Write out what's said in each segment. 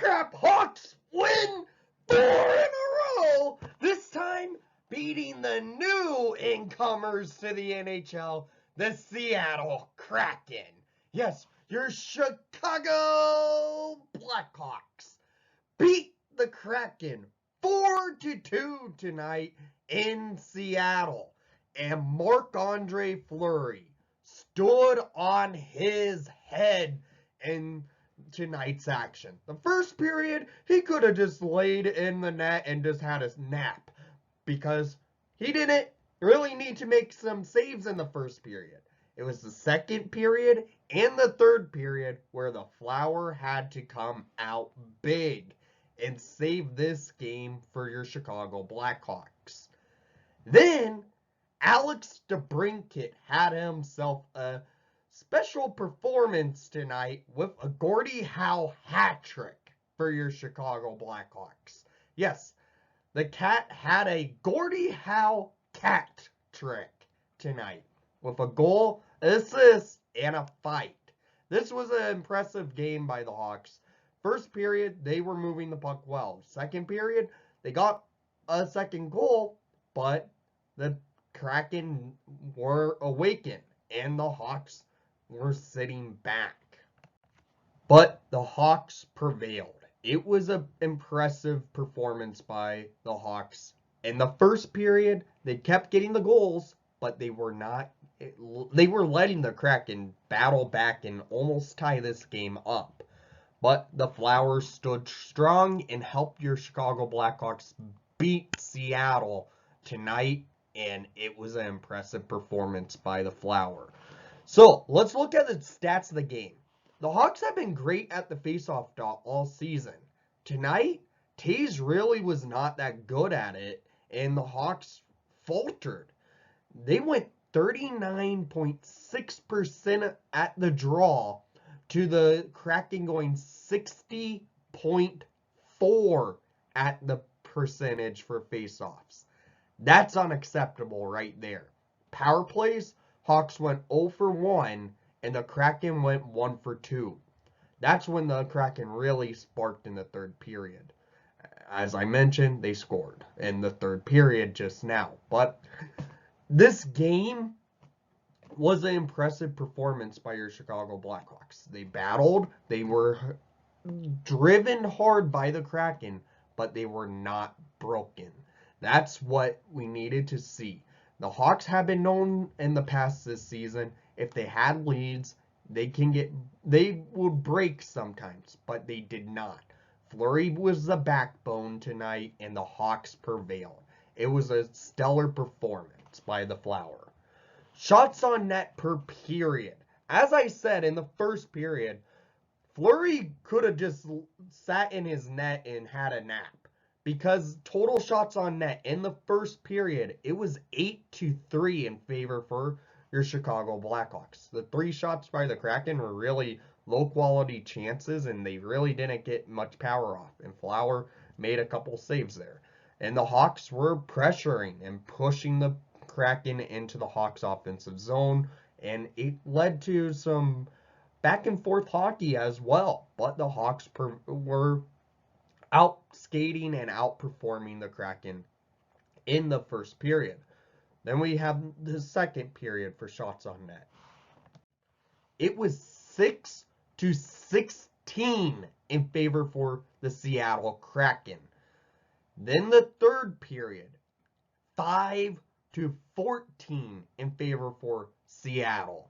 crap, Hawks win 4 in a row, this time beating the new incomers to the NHL, the Seattle Kraken. Yes, your Chicago Blackhawks beat the Kraken 4-2 tonight in Seattle. And Marc-Andre Fleury stood on his head in tonight's action. The first period, he could have just laid in the net and just had a nap, because he didn't really need to make some saves in the first period. It was the second period and the third period where the Flower had to come out big and save this game for your Chicago Blackhawks. Then Alex DeBrincat had himself a special performance tonight with a Gordie Howe Hat Trick for your Chicago Blackhawks. Yes, the Cat had a Gordie Howe Cat Trick tonight with a goal, assist, and a fight. This was an impressive game by the Hawks. First period, they were moving the puck well. Second period, they got a second goal, but the Kraken were awakened, and the Hawks were sitting back. But the Hawks prevailed. It was an impressive performance by the Hawks. In the first period, they kept getting the goals, but they were letting the Kraken battle back and almost tie this game up. But the Flower stood strong and helped your Chicago Blackhawks beat Seattle tonight, and it was an impressive performance by the Flower. So, let's look at the stats of the game. The Hawks have been great at the faceoff dot all season. Tonight, Taves really was not that good at it, and the Hawks faltered. They went 39.6% at the draw to the Kraken going 60.4% at the percentage for faceoffs. That's unacceptable right there. Power plays, Hawks went 0 for 1, and the Kraken went 1 for 2. That's when the Kraken really sparked in the third period. As I mentioned, they scored in the third period just now. But this game was an impressive performance by your Chicago Blackhawks. They battled, they were driven hard by the Kraken, but they were not broken. That's what we needed to see. The Hawks have been known in the past this season, if they had leads, they would break sometimes, but they did not. Fleury was the backbone tonight, and the Hawks prevailed. It was a stellar performance by the Flower. Shots on net per period. As I said in the first period, Fleury could have just sat in his net and had a nap, because total shots on net in the first period, it was 8-3 in favor for your Chicago Blackhawks. The 3 shots by the Kraken were really low-quality chances, and they really didn't get much power off, and Flower made a couple saves there. And the Hawks were pressuring and pushing the Kraken into the Hawks' offensive zone, and it led to some back-and-forth hockey as well. But the Hawks were out-skating and outperforming the Kraken in the first period. Then we have the second period for shots on net. It was 6-16 in favor for the Seattle Kraken. Then the third period, 5-14 in favor for Seattle.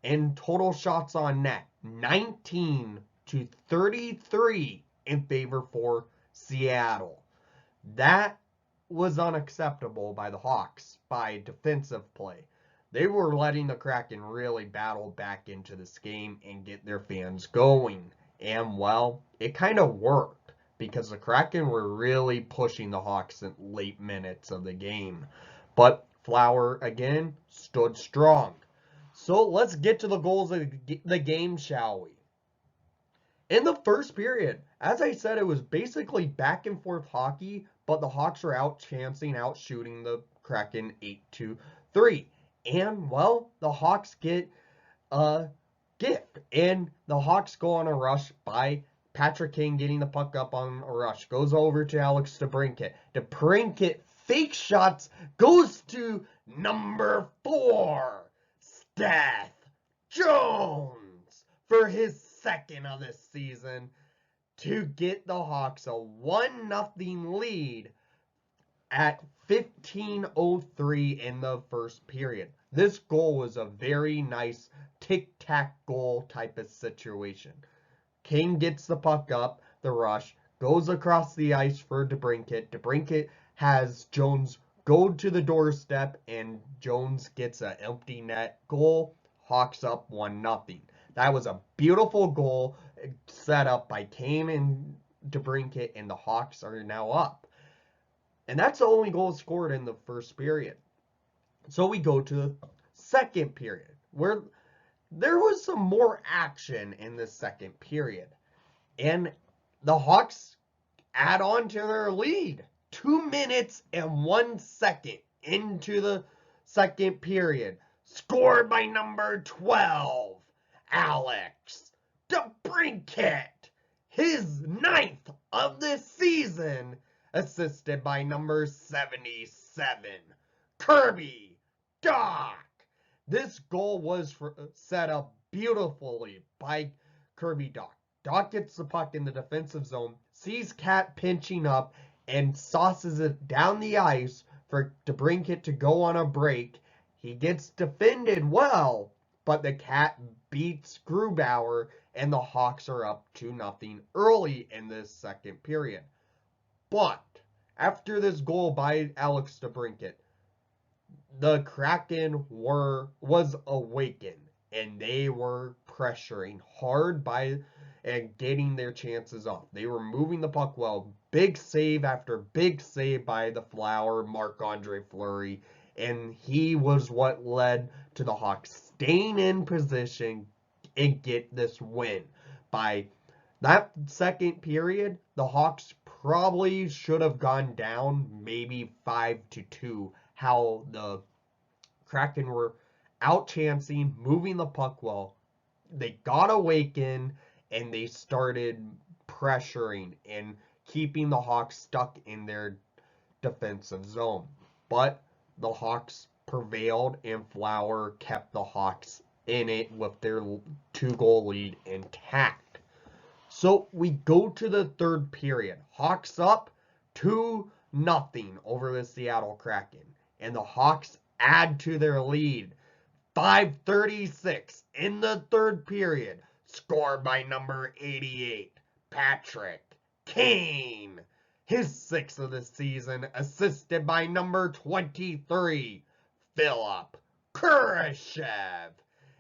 And total shots on net, 19-33 in favor for Seattle. That was unacceptable by the Hawks by defensive play. They were letting the Kraken really battle back into this game and get their fans going. And, well, it kind of worked, because the Kraken were really pushing the Hawks in late minutes of the game. But Flower, again, stood strong. So let's get to the goals of the game, shall we? In the first period, as I said, it was basically back-and-forth hockey, but the Hawks were out shooting the Kraken 8-3. And, well, the Hawks get a gift, and the Hawks go on a rush by Patrick Kane getting the puck up on a rush. Goes over to Alex DeBrincat. DeBrincat fake shots. Goes to number 4. Seth Jones for his second of the season to get the Hawks a 1-0 lead at 15:03 in the first period. This goal was a very nice tic-tac goal type of situation. King gets the puck up, the rush, goes across the ice for DeBrincat. DeBrincat has Jones go to the doorstep, and Jones gets an empty net goal. Hawks up 1-0. That was a beautiful goal set up by Kane and DeBrincat, and the Hawks are now up. And that's the only goal scored in the first period. So we go to the second period, where there was some more action in the second period. And the Hawks add on to their lead. 2 minutes and 1 second into the second period. Scored by number 12, Alex DeBrincat. His 9th of the season. Assisted by number 77, Kirby Dach. This goal was set up beautifully by Kirby Dach. Dach gets the puck in the defensive zone, sees Cat pinching up, and sauces it down the ice for DeBrincat to go on a break. He gets defended well, but the Cat beats Grubauer, and the Hawks are up 2-0 early in this second period. But after this goal by Alex DeBrincat, the Kraken was awakened, and they were pressuring hard and getting their chances off. They were moving the puck well. Big save after big save by the Flower, Marc-Andre Fleury, and he was what led to the Hawks staying in position and get this win. By that second period, the Hawks probably should have gone down maybe 5-2. How the Kraken were out-chancing, moving the puck well. They got awakened, and they started pressuring and keeping the Hawks stuck in their defensive zone. But the Hawks prevailed, and Flower kept the Hawks in it with their 2-goal lead intact. So we go to the third period. Hawks up 2-0 over the Seattle Kraken. And the Hawks add to their lead. 5:36 in the third period. Scored by number 88, Patrick Kane. His 6th of the season. Assisted by number 23, Philip Kurashev.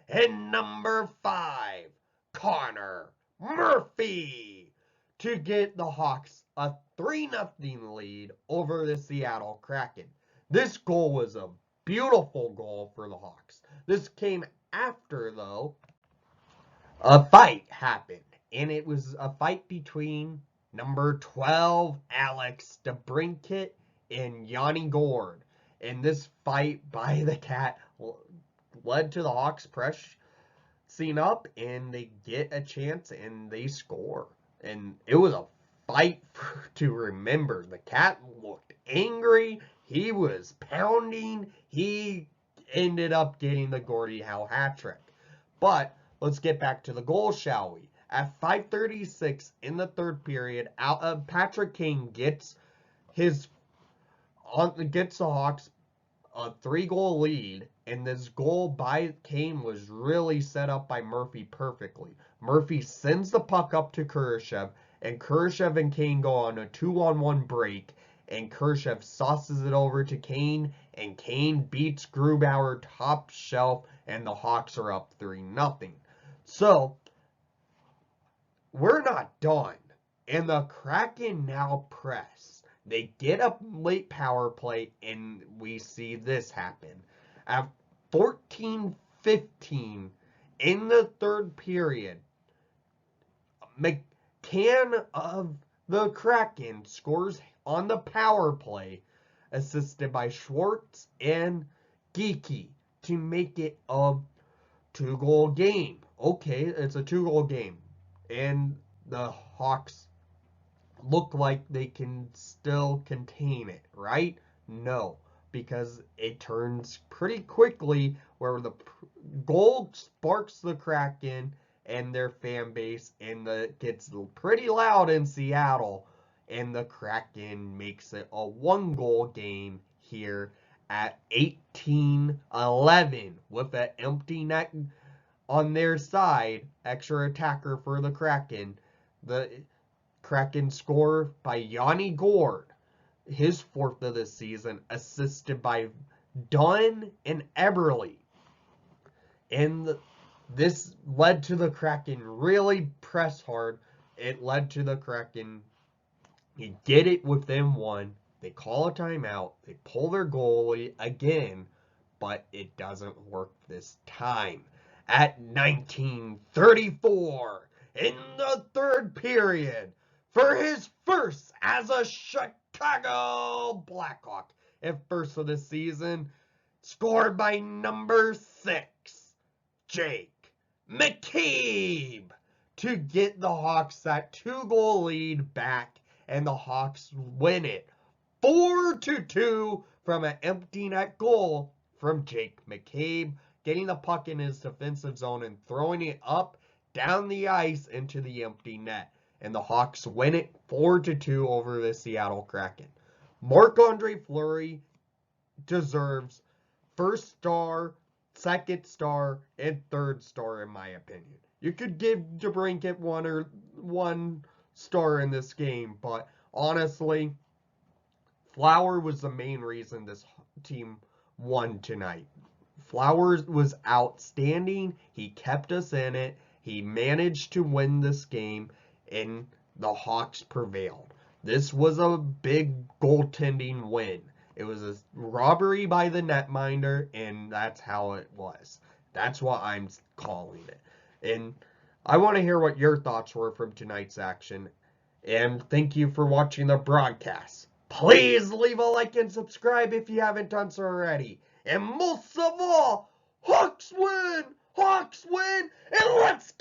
And number 5, Connor Murphy, to get the Hawks a 3-0 lead over the Seattle Kraken. This goal was a beautiful goal for the Hawks. This came after, though, a fight happened. And it was a fight between number 12, Alex DeBrincat, and Yanni Gourde. And this fight by the Cat led to the Hawks pressing up, and they get a chance, and they score. And it was a fight to remember. The Cat looked angry. He was pounding. He ended up getting the Gordie Howe Hat Trick. But let's get back to the goal, shall we? At 5:36 in the third period, Patrick Kane gets the Hawks a 3-goal lead, and this goal by Kane was really set up by Murphy perfectly. Murphy sends the puck up to Kurashev, and Kurashev and Kane go on a 2-on-1 break, and Kurashev sauces it over to Kane, and Kane beats Grubauer top shelf, and the Hawks are up 3-0. So, we're not done, and the Kraken now press. They get a late power play, and we see this happen. At 14:15 in the third period, McCann of the Kraken scores on the power play, assisted by Schwartz and Geeky, to make it a 2-goal game. Okay, it's a 2-goal game. And the Hawks look like they can still contain it, right? No, because it turns pretty quickly where the goal sparks the Kraken and their fan base, and it gets pretty loud in Seattle, and the Kraken makes it a one-goal game here at 18-11 with an empty net on their side, extra attacker for the Kraken. The Kraken score by Yanni Gord, his fourth of the season, assisted by Dunn and Eberle. And this led to the Kraken really press hard. It led to the Kraken, you get it within one. They call a timeout. They pull their goalie again, but it doesn't work this time. At 19:34 in the third period, for his first as a Chicago Blackhawk at first of the season, scored by number 6, Jake McCabe, to get the Hawks that 2-goal lead back, and the Hawks win it 4-2 from an empty net goal from Jake McCabe, getting the puck in his defensive zone and throwing it up down the ice into the empty net. And the Hawks win it 4-2 over the Seattle Kraken. Marc-Andre Fleury deserves first star, second star, and third star in my opinion. You could give DeBrincat one star in this game, but honestly, Flower was the main reason this team won tonight. Flowers was outstanding. He kept us in it. He managed to win this game, and the Hawks prevailed. This was a big goaltending win. It was a robbery by the netminder, and that's how it was. That's what I'm calling it. And I want to hear what your thoughts were from tonight's action. And thank you for watching the broadcast. Please leave a like and subscribe if you haven't done so already. And most of all, Hawks win! Hawks win! And let's